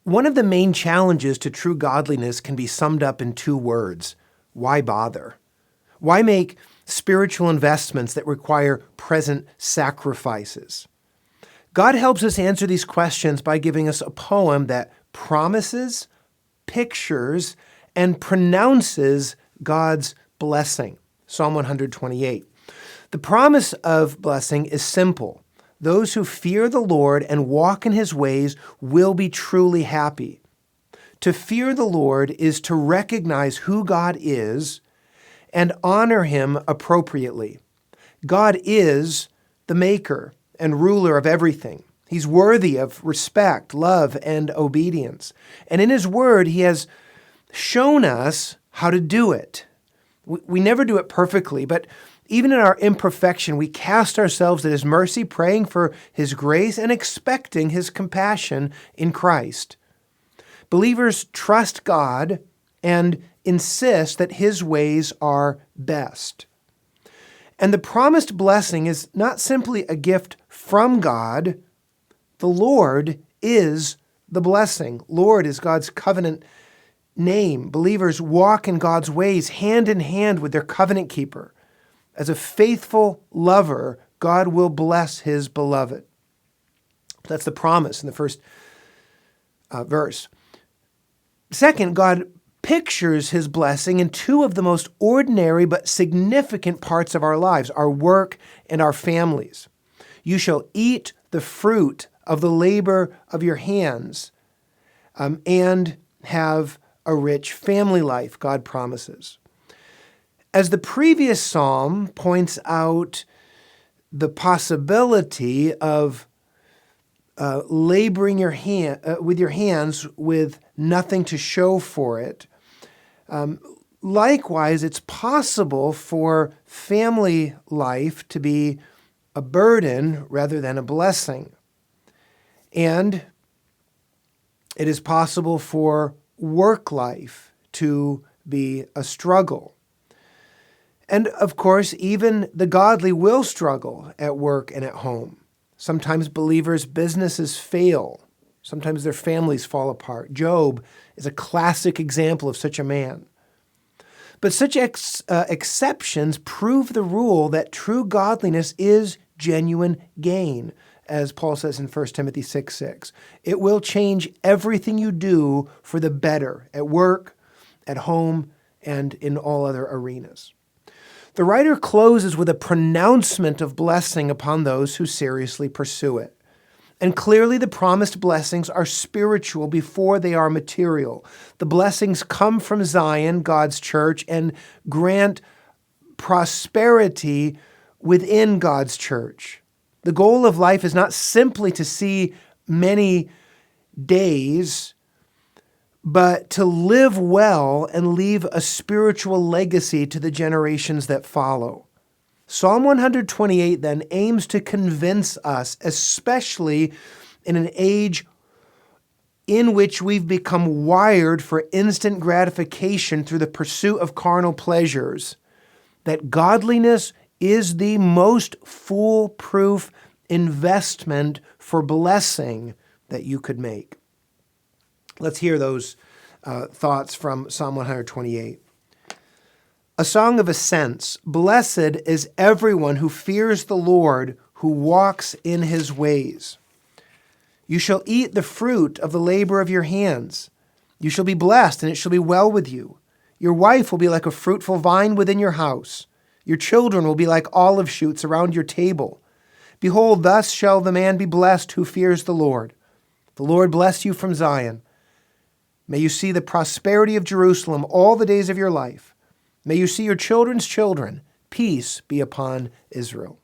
One of the main challenges to true godliness can be summed up in two words: why bother? Why make spiritual investments that require present sacrifices? God helps us answer these questions by giving us a poem that promises, pictures, and pronounces God's blessing. Psalm 128. The promise of blessing is simple. Those who fear the Lord and walk in his ways will be truly happy. To fear the Lord is to recognize who God is and honor him appropriately. God is the maker and ruler of everything. He's worthy of respect, love, and obedience. And in his word, he has shown us how to do it. We never do it perfectly, but even in our imperfection, we cast ourselves at his mercy, praying for his grace and expecting his compassion in Christ. Believers trust God and insist that his ways are best. And the promised blessing is not simply a gift from God. The Lord is the blessing. Lord is God's covenant name. Believers walk in God's ways hand in hand with their covenant keeper. As a faithful lover, God will bless his beloved. That's the promise in the first verse. Second, God pictures his blessing in two of the most ordinary but significant parts of our lives, our work and our families. You shall eat the fruit of the labor of your hands and have a rich family life, God promises. As the previous psalm points out the possibility of laboring with your hands with nothing to show for it, likewise, it's possible for family life to be a burden rather than a blessing. And it is possible for work life to be a struggle. And of course, even the godly will struggle at work and at home. Sometimes believers' businesses fail. Sometimes their families fall apart. Job is a classic example of such a man. But such exceptions prove the rule that true godliness is genuine gain, as Paul says in 1 Timothy 6:6. It will change everything you do for the better at work, at home, and in all other arenas. The writer closes with a pronouncement of blessing upon those who seriously pursue it. And clearly the promised blessings are spiritual before they are material. The blessings come from Zion, God's church, and grant prosperity within God's church. The goal of life is not simply to see many days, but to live well and leave a spiritual legacy to the generations that follow. Psalm 128 then aims to convince us, especially in an age in which we've become wired for instant gratification through the pursuit of carnal pleasures, that godliness is the most foolproof investment for blessing that you could make. Let's hear those thoughts from Psalm 128. A song of ascents. Blessed is everyone who fears the Lord, who walks in his ways. You shall eat the fruit of the labor of your hands. You shall be blessed, and it shall be well with you. Your wife will be like a fruitful vine within your house. Your children will be like olive shoots around your table. Behold, thus shall the man be blessed who fears the Lord. The Lord bless you from Zion. May you see the prosperity of Jerusalem all the days of your life. May you see your children's children. Peace be upon Israel.